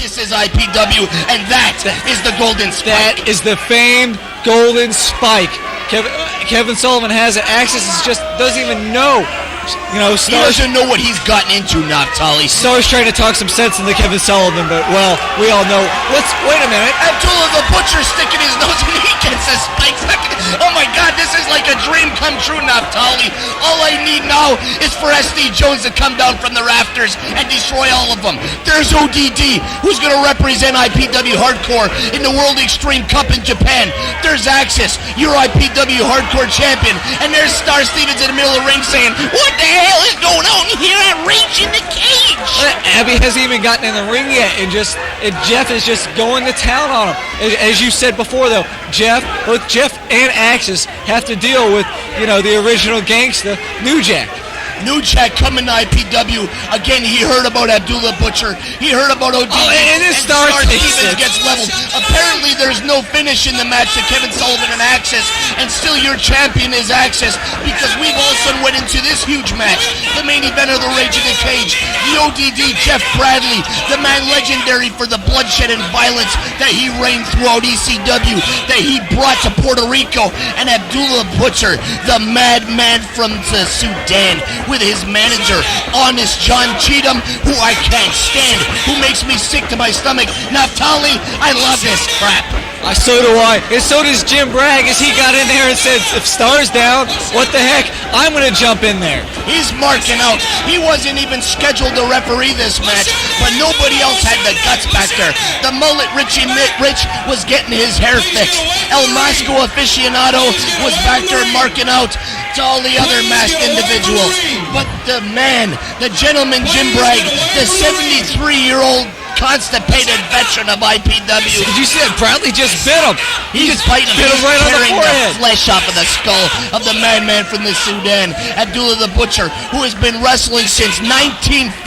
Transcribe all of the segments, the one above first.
This is IPW, and that is the Golden Spike. That is the famed Golden Spike. Kevin Sullivan has it. Axis doesn't even know. You know, he doesn't know what he's gotten into, Naftali. Star's trying to talk some sense into Kevin Sullivan, but, well, we all know. Wait a minute. Abdullah the Butcher sticking his nose and he gets a spike. Oh my God, this is like a dream come true, Naftali. All I need now is for SD Jones to come down from the rafters and destroy all of them. There's ODD, who's going to represent IPW Hardcore in the World Extreme Cup in Japan. There's Axis, your IPW Hardcore champion. And there's Star Stevens in the middle of the ring saying, what the hell is going on here at Rage in the Cage? Abby hasn't even gotten in the ring yet, and Jeff is just going to town on him. As you said before, though, both Jeff and Axis have to deal with, the original gangsta, New Jack. New Jack coming to IPW. Again, he heard about Abdullah Butcher. He heard about ODD. And Star Stevens gets leveled. Apparently, there's no finish in the match to Kevin Sullivan and Axis. And still your champion is Axis, because we've also went into this huge match. The main event of the Rage in the Cage. The ODD, Jeff Bradley, the man legendary for the bloodshed and violence that he reigned throughout ECW, that he brought to Puerto Rico. And Abdullah Butcher, the madman from the Sudan, with his manager, Honest John Cheatham, who I can't stand, who makes me sick to my stomach. Naftali, I love this crap. So do I. And so does Jim Bragg, as he got in there and said, if Star's down, what the heck, I'm going to jump in there. He's marking out. He wasn't even scheduled to referee this match, but nobody else had the guts back there. The mullet Rich was getting his hair fixed. El Masco aficionado was back there marking out to all the other masked individuals. But the man, the gentleman Jim Bragg, the 73-year-old constipated veteran of IPW. Did you see that? Bradley just bit him. He's biting him. He's right tearing on the forehead. The flesh off of the skull of the madman from the Sudan, Abdullah the Butcher, who has been wrestling since 1959,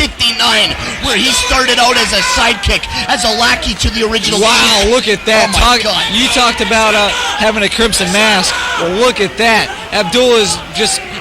where he started out as a sidekick, as a lackey to the original. Wow, look at that. Oh my God. You talked about having a crimson mask. Well, look at that. Abdullah's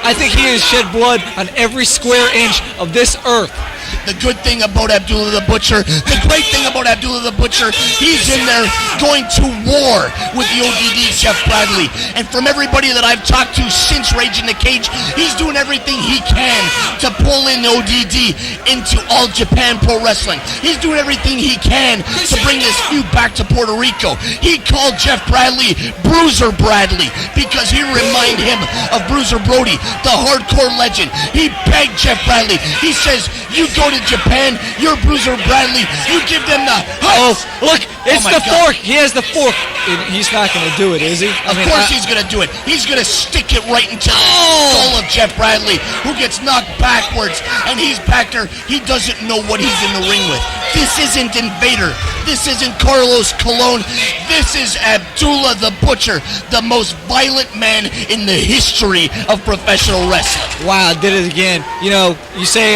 I think he has shed blood on every square inch of this earth. The good thing about Abdullah the Butcher, the great thing about Abdullah the Butcher, he's in there going to war with the ODD, Jeff Bradley. And from everybody that I've talked to since Rage in the Cage, he's doing everything he can to pull in ODD into All Japan Pro Wrestling. He's doing everything he can to bring this feud back to Puerto Rico. He called Jeff Bradley Bruiser Bradley because he reminded him of Bruiser Brody, the hardcore legend. He begged Jeff Bradley. He says, you go to Japan, you're Bruiser Bradley, you give them the huts. Oh, look, it's the fork. He has the fork. He's not going to do it, is he? Of course he's going to do it. He's going to stick it right into the skull of Jeff Bradley, who gets knocked backwards, and he's back there. He doesn't know what he's in the ring with. This isn't Invader. This isn't Carlos Colon. This is Abdullah the Butcher, the most violent man in the history of professional wrestling. Wow, did it again. You say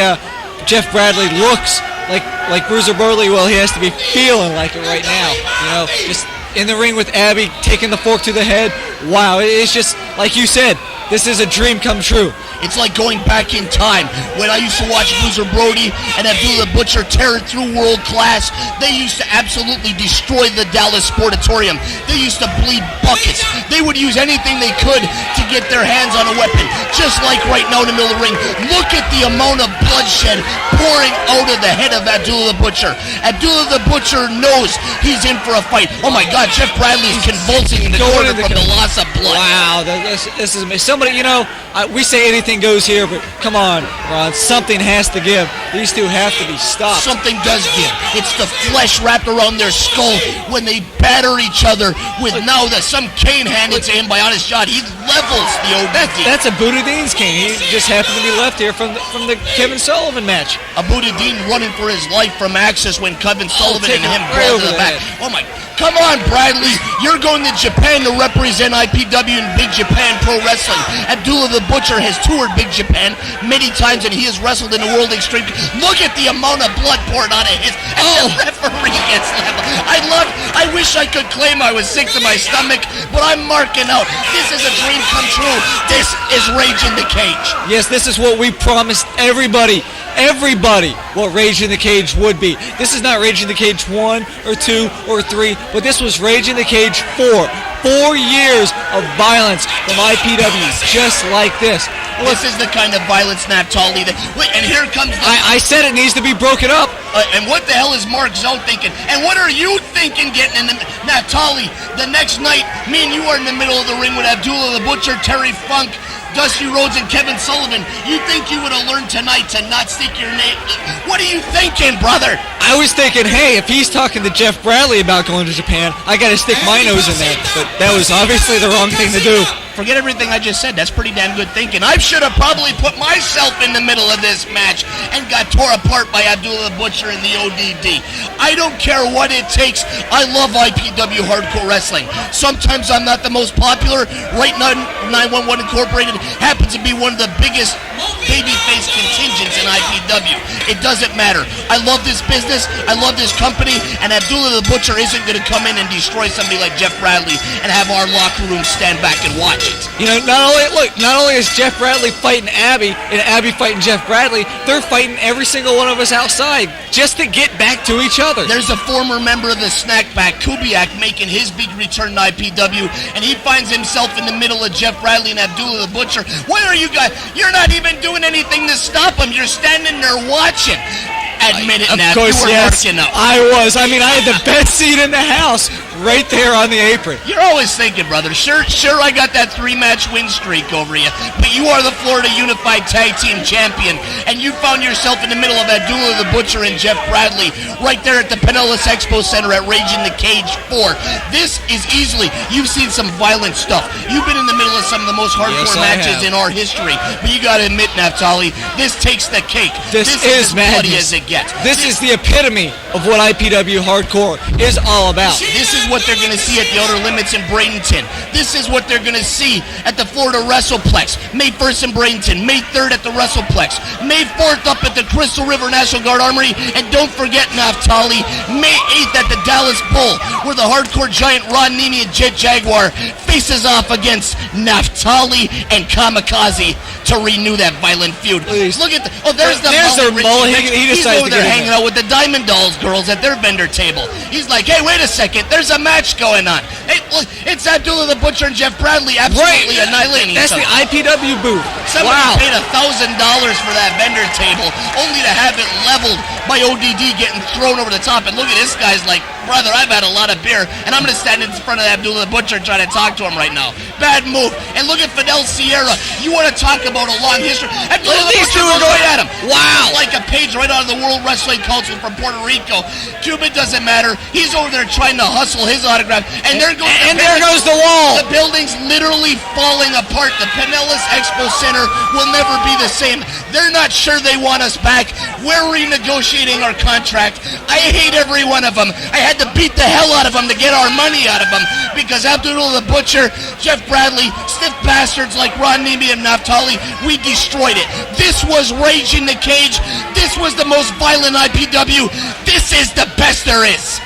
Jeff Bradley looks like Bruiser Brody. Well, he has to be feeling like it right now. Just in the ring with Abby, taking the fork to the head. Wow, it's just, like you said, this is a dream come true. It's like going back in time when I used to watch Bruiser Brody and Abdullah Butcher tear it through world class. They used to absolutely destroy the Dallas Sportatorium. They used to bleed buckets. They would use anything they could to get their hands on a weapon. Just like right now in the middle of the ring. Look at the amount of bloodshed pouring out of the head of Abdullah the Butcher. Abdullah the Butcher knows he's in for a fight. Oh my God, Jeff Bradley is convulsing in the corner from the loss of blood. Wow, this is amazing. Somebody, we say anything goes here, but come on, Ron, something has to give. These two have to be stopped. Something does give. It's the flesh wrapped around their skull when they batter each other with some cane handed to him by Honest John. He levels the ODD. That's a Buddha Dean's cane. He just happened to be left here from the Kevin Sullivan match. A Buddha Dean running for his life from Axis when Kevin Sullivan and him brought to the back. Oh my, come on, Bradley. You're going to Japan to represent IPW in Big Japan Pro Wrestling. Abdullah the Butcher has toured Big Japan many times, and he has wrestled in the World Extreme. Look at the amount of blood poured out of his. And the referee gets leveled. I wish I could claim I was sick to my stomach, but I'm marking out. This is a dream come true. This is Rage in the Cage. Yes, this is what we promised everybody. everybody what Rage in the Cage would be. This is not Rage in the Cage 1 or 2 or 3, but this was Rage in the Cage 4. 4 years of violence from IPW, just like this. This is the kind of violence, Naftali. And here comes. I said it needs to be broken up. And what the hell is Mark Zone thinking? And what are you thinking getting in the Naftali? The next night, me and you are in the middle of the ring with Abdullah the Butcher, Terry Funk, Dusty Rhodes, and Kevin Sullivan. You think you would have learned tonight to not stick your name? What are you thinking, brother? I was thinking, hey, if he's talking to Jeff Bradley about going to Japan, I got to stick my nose in there. But that was obviously the wrong thing to do. Forget everything I just said. That's pretty damn good thinking. I should have probably put myself in the middle of this match and got tore apart by Abdullah the Butcher and the ODD. I don't care what it takes. I love IPW Hardcore Wrestling. Sometimes I'm not the most popular. Right now, 911 Incorporated happens to be one of the biggest babyface contingents in IPW. It doesn't matter. I love this business. I love this company. And Abdullah the Butcher isn't going to come in and destroy somebody like Jeff Bradley and have our locker room stand back and watch it. You know, not only is Jeff Bradley fighting Abby and Abby fighting Jeff Bradley, they're fighting every single one of us outside just to get back to each other. There's a former member of the Snackback, Kubiak, making his big return to IPW, and he finds himself in the middle of Jeff Bradley and Abdullah the Butcher. What are you guys? You're not even doing anything to stop him. You're standing there watching. Admit it, Nat. Of course, you were yes. marking up. I was. I mean, I had the best seat in the house right there on the apron. You're always thinking, brother. Sure, I got that 3-match win streak over you, but you are the Florida Unified Tag Team Champion, and you found yourself in the middle of Abdullah the Butcher and Jeff Bradley right there at the Pinellas Expo Center at Rage in the Cage 4. This is easily, you've seen some violent stuff. You've been in the middle of some of the most hardcore matches in our history, but you got to admit, Naftali, this takes the cake. This is as bloody madness. as it gets. This is the epitome of what IPW Hardcore is all about. This is what they're going to see at the Outer Limits in Bradenton. This is what they're going to see at the Florida WrestlePlex. May 1st in Bradenton. May 3rd at the WrestlePlex. May 4th up at the Crystal River National Guard Armory. And don't forget, Naftali, May 8th at the Dallas Bull, where the hardcore giant Ron Nini and Jet Jaguar faces off against Naftali and Kamikaze to renew that violent feud. Please. Look at there's their mullet. He He's decided over to there get in hanging out with the Diamond Dolls girls at their vendor table. He's like, hey, wait a second, there's a match going on. Hey, look, it's Abdullah the Butcher and Jeff Bradley absolutely annihilating That's each the other. IPW booth. Somebody Wow. paid $1,000 for that vendor table, only to have it leveled by ODD getting thrown over the top. And look at this guy's like, brother, I've had a lot of beer, and I'm going to stand in front of Abdullah the Butcher and try to talk to him right now. Bad move. And look at Fidel Sierra. You want to talk about a long history? Abdullah the Butcher goes right at him. Wow. Like a page right out of the World Wrestling Council from Puerto Rico. Cuba doesn't matter. He's over there trying to hustle his autograph. And there goes there goes the wall. The building's literally falling apart. The Pinellas Expo Center will never be the same. They're not sure they want us back. We're renegotiating our contract. I hate every one of them. I had to beat the hell out of them to get our money out of them because Abdullah the Butcher, Jeff Bradley, stiff bastards like Ron Nemi and Naftali, we destroyed it. This was Rage in the Cage. This was the most violent IPW. This is the best there is.